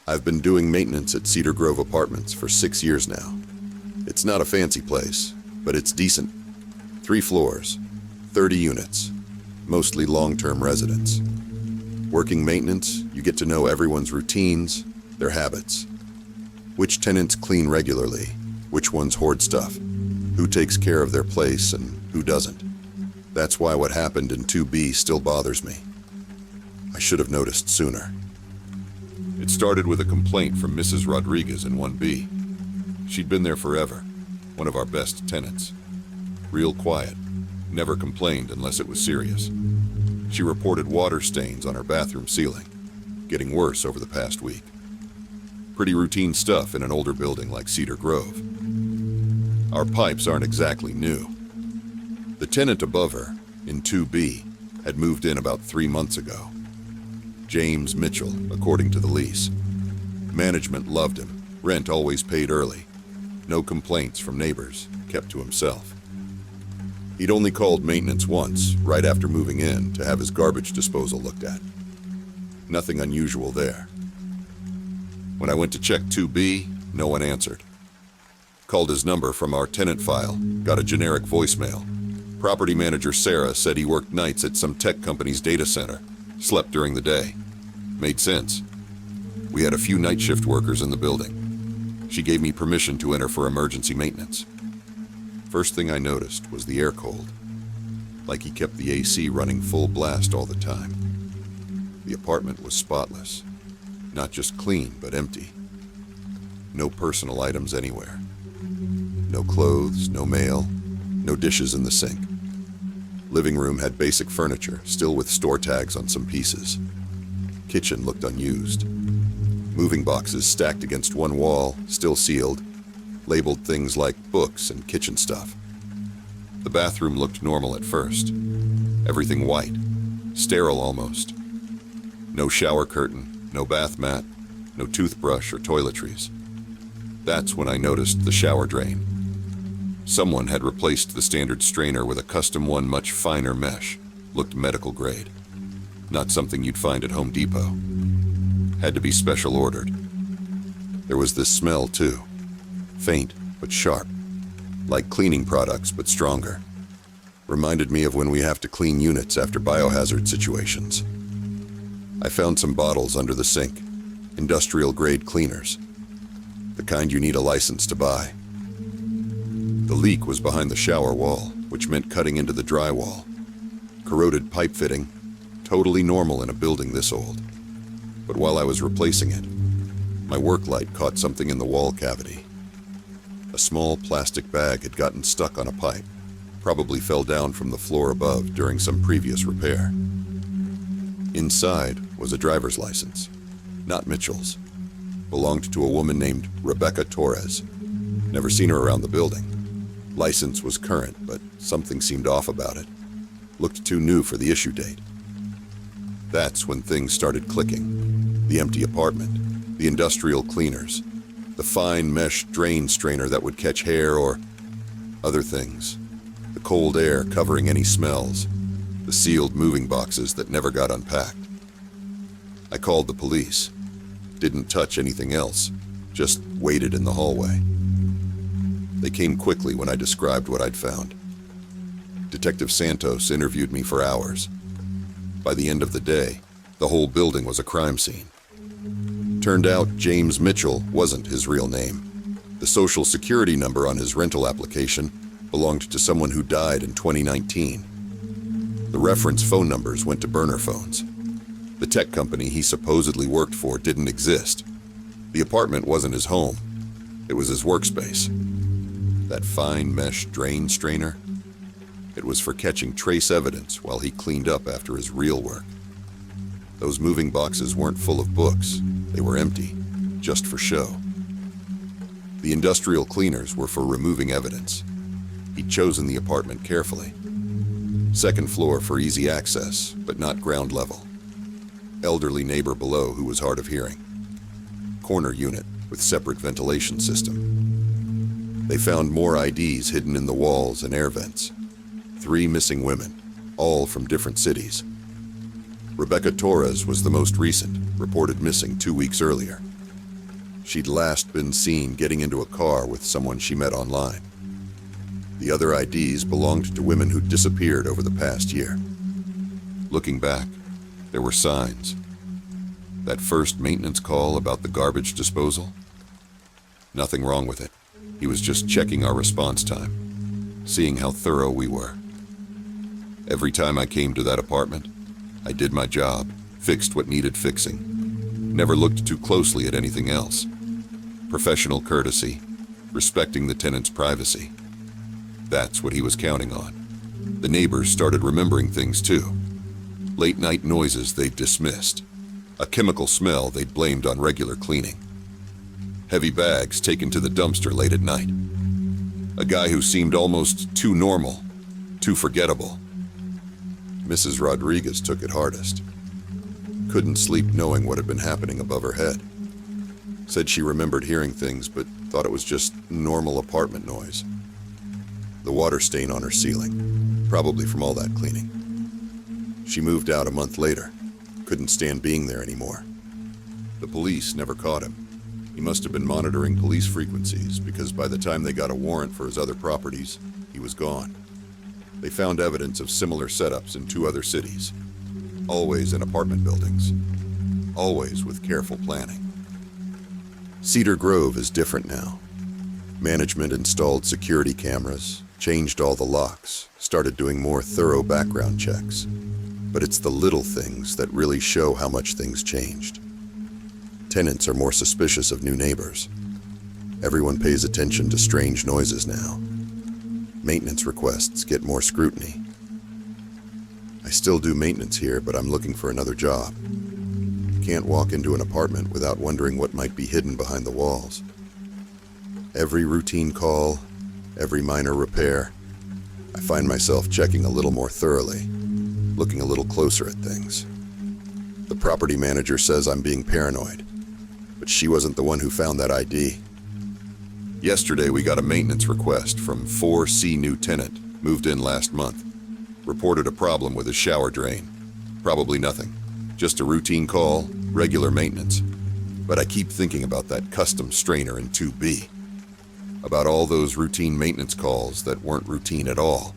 I've been doing maintenance at Cedar Grove Apartments for 6 years now. It's not a fancy place, but it's decent. 3 floors, 30 units, mostly long-term residents. Working maintenance, you get to know everyone's routines, their habits. Which tenants clean regularly, which ones hoard stuff, who takes care of their place and who doesn't. That's why what happened in 2B still bothers me. I should have noticed sooner. It started with a complaint from Mrs. Rodriguez in 1B. She'd been there forever, one of our best tenants. Real quiet, never complained unless it was serious. She reported water stains on her bathroom ceiling, getting worse over the past week. Pretty routine stuff in an older building like Cedar Grove. Our pipes aren't exactly new. The tenant above her, in 2B, had moved in about 3 months ago. James Mitchell, according to the lease. Management loved him, rent always paid early. No complaints from neighbors, kept to himself. He'd only called maintenance once, right after moving in, to have his garbage disposal looked at. Nothing unusual there. When I went to check 2B, no one answered. Called his number from our tenant file, got a generic voicemail. Property manager Sarah said he worked nights at some tech company's data center, slept during the day. Made sense. We had a few night shift workers in the building. She gave me permission to enter for emergency maintenance. First thing I noticed was the air cold, like he kept the AC running full blast all the time. The apartment was spotless, not just clean, but empty. No personal items anywhere. No clothes, no mail, no dishes in the sink. Living room had basic furniture, still with store tags on some pieces. Kitchen looked unused. Moving boxes stacked against one wall, still sealed, labeled things like books and kitchen stuff. The bathroom looked normal at first. Everything white, sterile almost. No shower curtain, no bath mat, no toothbrush or toiletries. That's when I noticed the shower drain. Someone had replaced the standard strainer with a custom one much finer mesh, looked medical grade. Not something you'd find at Home Depot. Had to be special ordered. There was this smell too. Faint, but sharp. Like cleaning products, but stronger. Reminded me of when we have to clean units after biohazard situations. I found some bottles under the sink. Industrial-grade cleaners. The kind you need a license to buy. The leak was behind the shower wall, which meant cutting into the drywall. Corroded pipe fitting, totally normal in a building this old. But while I was replacing it, my work light caught something in the wall cavity. A small plastic bag had gotten stuck on a pipe, probably fell down from the floor above during some previous repair. Inside was a driver's license, not Mitchell's. Belonged to a woman named Rebecca Torres. Never seen her around the building. License was current, but something seemed off about it. Looked too new for the issue date. That's when things started clicking. The empty apartment, the industrial cleaners, the fine mesh drain strainer that would catch hair or other things, the cold air covering any smells, the sealed moving boxes that never got unpacked. I called the police. Didn't touch anything else, just waited in the hallway. They came quickly when I described what I'd found. Detective Santos interviewed me for hours. By the end of the day, the whole building was a crime scene. Turned out James Mitchell wasn't his real name. The social security number on his rental application belonged to someone who died in 2019. The reference phone numbers went to burner phones. The tech company he supposedly worked for didn't exist. The apartment wasn't his home. It was his workspace. That fine mesh drain strainer? It was for catching trace evidence while he cleaned up after his real work. Those moving boxes weren't full of books. They were empty, just for show. The industrial cleaners were for removing evidence. He'd chosen the apartment carefully. Second floor for easy access, but not ground level. Elderly neighbor below who was hard of hearing. Corner unit with separate ventilation system. They found more IDs hidden in the walls and air vents. 3 missing women, all from different cities. Rebecca Torres was the most recent, reported missing 2 weeks earlier. She'd last been seen getting into a car with someone she met online. The other IDs belonged to women who'd disappeared over the past year. Looking back, there were signs. That first maintenance call about the garbage disposal? Nothing wrong with it. He was just checking our response time, seeing how thorough we were. Every time I came to that apartment, I did my job, fixed what needed fixing. Never looked too closely at anything else. Professional courtesy, respecting the tenant's privacy. That's what he was counting on. The neighbors started remembering things too. Late-night noises they'd dismissed. A chemical smell they'd blamed on regular cleaning. Heavy bags taken to the dumpster late at night. A guy who seemed almost too normal, too forgettable. Mrs. Rodriguez took it hardest. Couldn't sleep knowing what had been happening above her head. Said she remembered hearing things, but thought it was just normal apartment noise. The water stain on her ceiling, probably from all that cleaning. She moved out a month later. Couldn't stand being there anymore. The police never caught him. He must have been monitoring police frequencies, because by the time they got a warrant for his other properties, he was gone. They found evidence of similar setups in 2 other cities. Always in apartment buildings. Always with careful planning. Cedar Grove is different now. Management installed security cameras, changed all the locks, started doing more thorough background checks. But it's the little things that really show how much things changed. Tenants are more suspicious of new neighbors. Everyone pays attention to strange noises now. Maintenance requests get more scrutiny. I still do maintenance here, but I'm looking for another job. Can't walk into an apartment without wondering what might be hidden behind the walls. Every routine call, every minor repair, I find myself checking a little more thoroughly, looking a little closer at things. The property manager says I'm being paranoid, but she wasn't the one who found that ID. Yesterday we got a maintenance request from 4C new tenant, moved in last month. Reported a problem with his shower drain. Probably nothing. Just a routine call, regular maintenance. But I keep thinking about that custom strainer in 2B. About all those routine maintenance calls that weren't routine at all.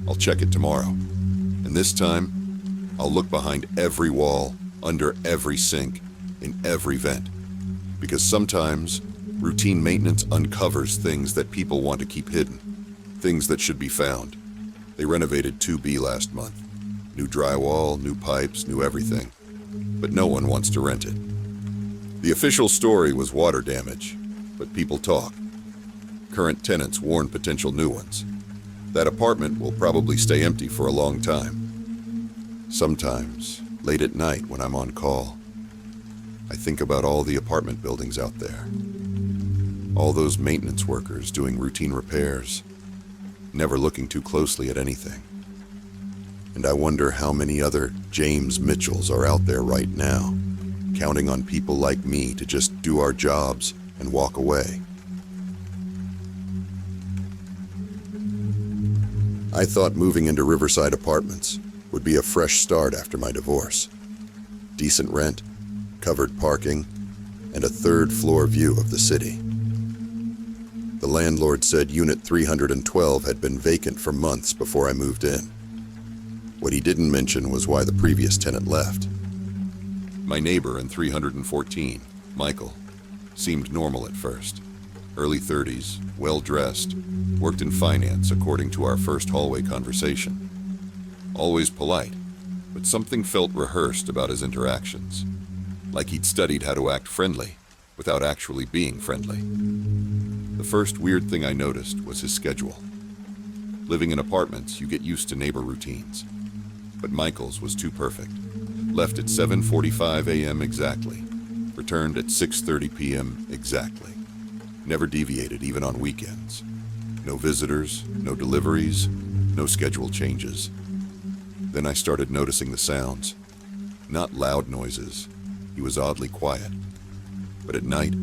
I'll check it tomorrow. And this time, I'll look behind every wall, under every sink, in every vent. Because sometimes, routine maintenance uncovers things that people want to keep hidden. Things that should be found. They renovated 2B last month. New drywall, new pipes, new everything. But no one wants to rent it. The official story was water damage, but people talk. Current tenants warn potential new ones. That apartment will probably stay empty for a long time. Sometimes, late at night when I'm on call, I think about all the apartment buildings out there. All those maintenance workers doing routine repairs, never looking too closely at anything. And I wonder how many other James Mitchells are out there right now, counting on people like me to just do our jobs and walk away. I thought moving into Riverside Apartments would be a fresh start after my divorce. Decent rent, covered parking, and a 3rd-floor view of the city. The landlord said Unit 312 had been vacant for months before I moved in. What he didn't mention was why the previous tenant left. My neighbor in 314, Michael, seemed normal at first. Early 30s, well-dressed, worked in finance according to our first hallway conversation. Always polite, but something felt rehearsed about his interactions. Like he'd studied how to act friendly without actually being friendly. The first weird thing I noticed was his schedule. Living in apartments, you get used to neighbor routines. But Michael's was too perfect. Left at 7:45 a.m. exactly. Returned at 6:30 p.m. exactly. Never deviated even on weekends. No visitors, no deliveries, no schedule changes. Then I started noticing the sounds. Not loud noises. He was oddly quiet. But at night,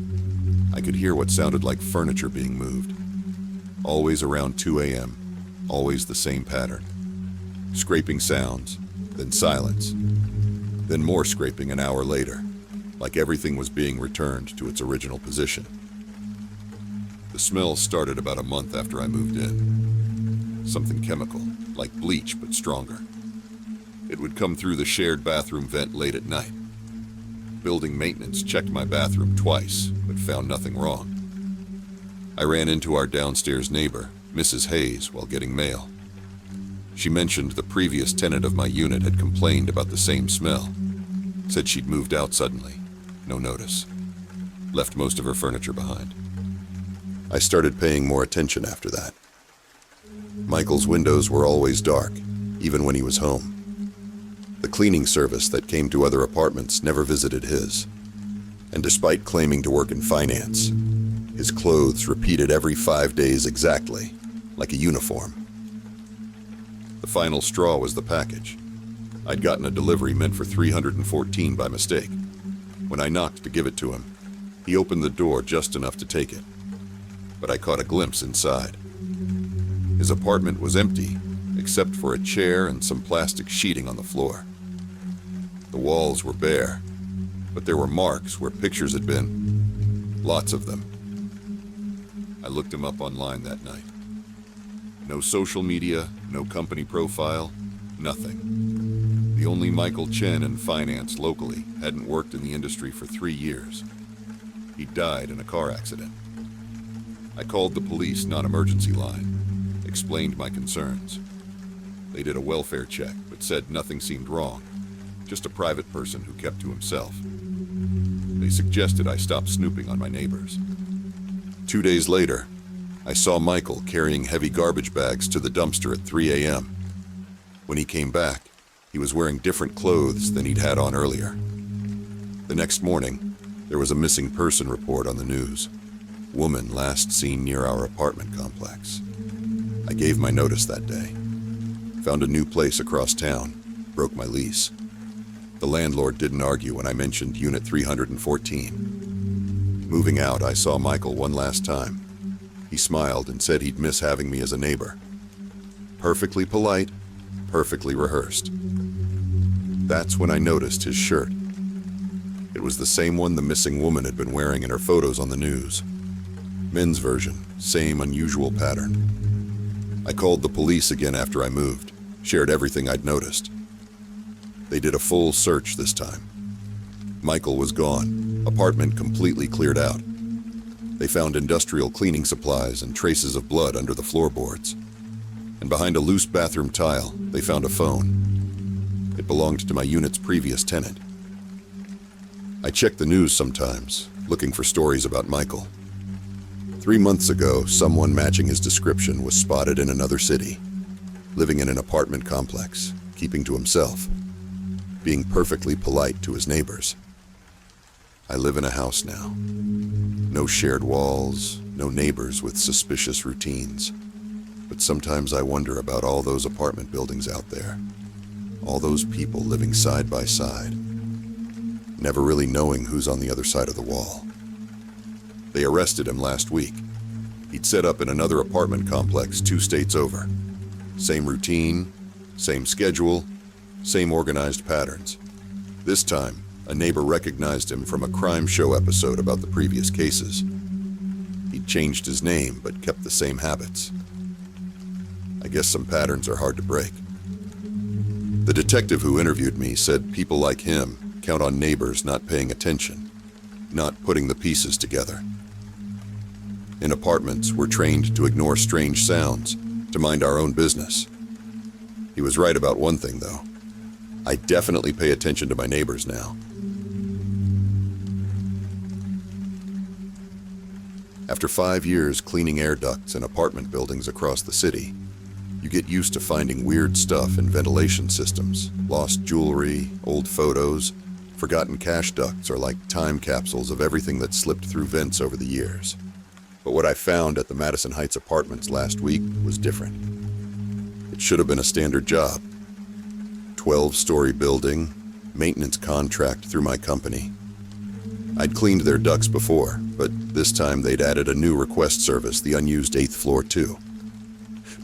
I could hear what sounded like furniture being moved. Always around 2 a.m., always the same pattern. Scraping sounds, then silence, then more scraping an hour later. like everything was being returned to its original position. The smell started about a month after I moved in. Something chemical, like bleach but stronger. It would come through the shared bathroom vent late at night. Building maintenance checked my bathroom twice, but found nothing wrong. I ran into our downstairs neighbor, Mrs. Hayes, while getting mail. She mentioned the previous tenant of my unit had complained about the same smell. Said she'd moved out suddenly, no notice. Left most of her furniture behind. I started paying more attention after that. Michael's windows were always dark, even when he was home. The cleaning service that came to other apartments never visited his. And despite claiming to work in finance, his clothes repeated every 5 days exactly, like a uniform. The final straw was the package. I'd gotten a delivery meant for 314 by mistake. When I knocked to give it to him, he opened the door just enough to take it. But I caught a glimpse inside. His apartment was empty, except for a chair and some plastic sheeting on the floor. The walls were bare, but there were marks where pictures had been. Lots of them. I looked him up online that night. No social media, no company profile, nothing. The only Michael Chen in finance locally hadn't worked in the industry for 3 years. He died in a car accident. I called the police non-emergency line, explained my concerns. They did a welfare check, but said nothing seemed wrong, just a private person who kept to himself. They suggested I stop snooping on my neighbors. 2 days later, I saw Michael carrying heavy garbage bags to the dumpster at 3 a.m. When he came back, he was wearing different clothes than he'd had on earlier. The next morning, there was a missing person report on the news. Woman last seen near our apartment complex. I gave my notice that day. Found a new place across town, broke my lease. The landlord didn't argue when I mentioned Unit 314. Moving out, I saw Michael one last time. He smiled and said he'd miss having me as a neighbor. Perfectly polite, perfectly rehearsed. That's when I noticed his shirt. It was the same one the missing woman had been wearing in her photos on the news. Men's version, same unusual pattern. I called the police again after I moved, shared everything I'd noticed. They did a full search this time. Michael was gone, apartment completely cleared out. They found industrial cleaning supplies and traces of blood under the floorboards. And behind a loose bathroom tile, they found a phone. It belonged to my unit's previous tenant. I check the news sometimes, looking for stories about Michael. 3 months ago, someone matching his description was spotted in another city, living in an apartment complex, keeping to himself, being perfectly polite to his neighbors. I live in a house now. No shared walls, no neighbors with suspicious routines. But sometimes I wonder about all those apartment buildings out there. All those people living side by side, never really knowing who's on the other side of the wall. They arrested him last week. He'd set up in another apartment complex 2 states over. Same routine, same schedule, same organized patterns. This time, a neighbor recognized him from a crime show episode about the previous cases. He'd changed his name, but kept the same habits. I guess some patterns are hard to break. The detective who interviewed me said people like him count on neighbors not paying attention, not putting the pieces together. In apartments, we're trained to ignore strange sounds, to mind our own business. He was right about one thing, though. I definitely pay attention to my neighbors now. After 5 years cleaning air ducts in apartment buildings across the city, you get used to finding weird stuff in ventilation systems. Lost jewelry, old photos, forgotten cash ducts are like time capsules of everything that slipped through vents over the years. But what I found at the Madison Heights apartments last week was different. It should have been a standard job. 12-story building, maintenance contract through my company. I'd cleaned their ducts before, but this time they'd added a new request service, the unused 8th floor too.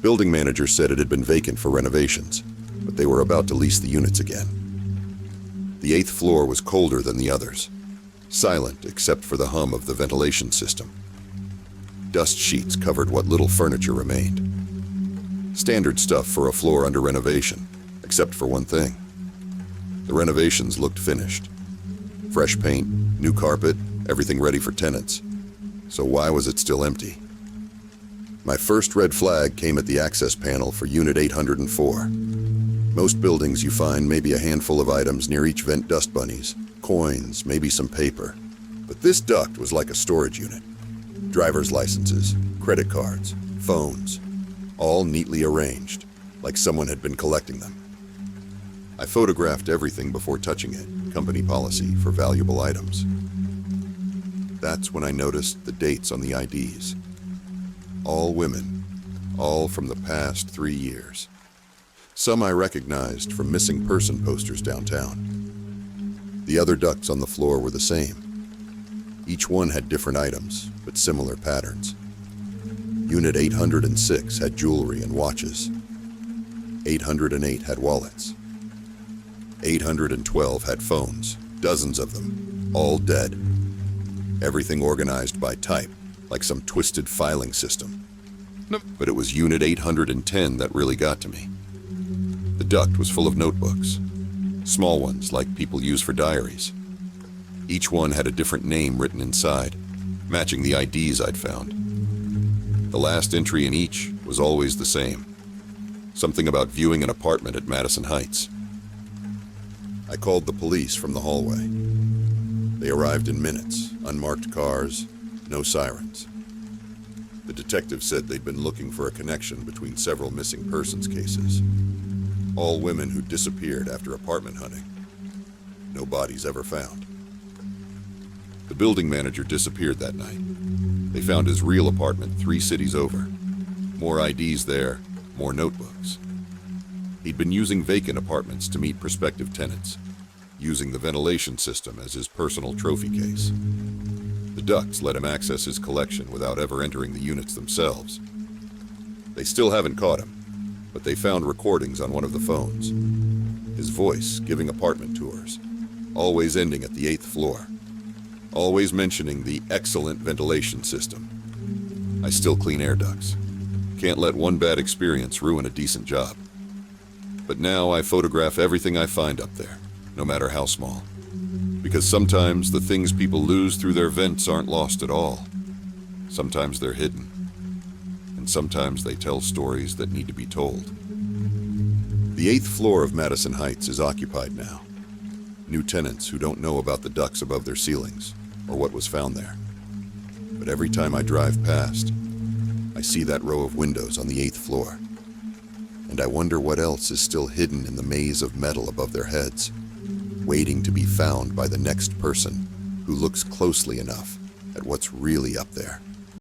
Building manager said it had been vacant for renovations, but they were about to lease the units again. The 8th floor was colder than the others. silent except for the hum of the ventilation system. Dust sheets covered what little furniture remained. Standard stuff for a floor under renovation, except for one thing. The renovations looked finished. Fresh paint, new carpet, everything ready for tenants. So why was it still empty? My first red flag came at the access panel for Unit 804. Most buildings you find maybe a handful of items near each vent: dust bunnies, coins, maybe some paper. But this duct was like a storage unit. Driver's licenses, credit cards, phones, all neatly arranged, like someone had been collecting them. I photographed everything before touching it, company policy for valuable items. That's when I noticed the dates on the IDs. All women, all from the past 3 years. Some I recognized from missing person posters downtown. The other ducts on the floor were the same. Each one had different items, but similar patterns. Unit 806 had jewelry and watches. 808 had wallets. 812 had phones, dozens of them, all dead. Everything organized by type, like some twisted filing system. But it was Unit 810 that really got to me. The duct was full of notebooks, small ones like people use for diaries. Each one had a different name written inside, matching the IDs I'd found. The last entry in each was always the same. Something about viewing an apartment at Madison Heights. I called the police from the hallway. They arrived in minutes, unmarked cars, no sirens. The detective said they'd been looking for a connection between several missing persons cases. All women who disappeared after apartment hunting. No bodies ever found. The building manager disappeared that night. They found his real apartment 3 cities over. More IDs there, more notebooks. He'd been using vacant apartments to meet prospective tenants, using the ventilation system as his personal trophy case. The ducts let him access his collection without ever entering the units themselves. They still haven't caught him, but they found recordings on one of the phones. His voice giving apartment tours, always ending at the 8th floor. Always mentioning the excellent ventilation system. I still clean air ducts. Can't let one bad experience ruin a decent job. But now I photograph everything I find up there, no matter how small. Because sometimes the things people lose through their vents aren't lost at all. Sometimes they're hidden. And sometimes they tell stories that need to be told. The 8th floor of Madison Heights is occupied now. New tenants who don't know about the ducts above their ceilings, or what was found there. But every time I drive past, I see that row of windows on the 8th floor. And I wonder what else is still hidden in the maze of metal above their heads, waiting to be found by the next person who looks closely enough at what's really up there.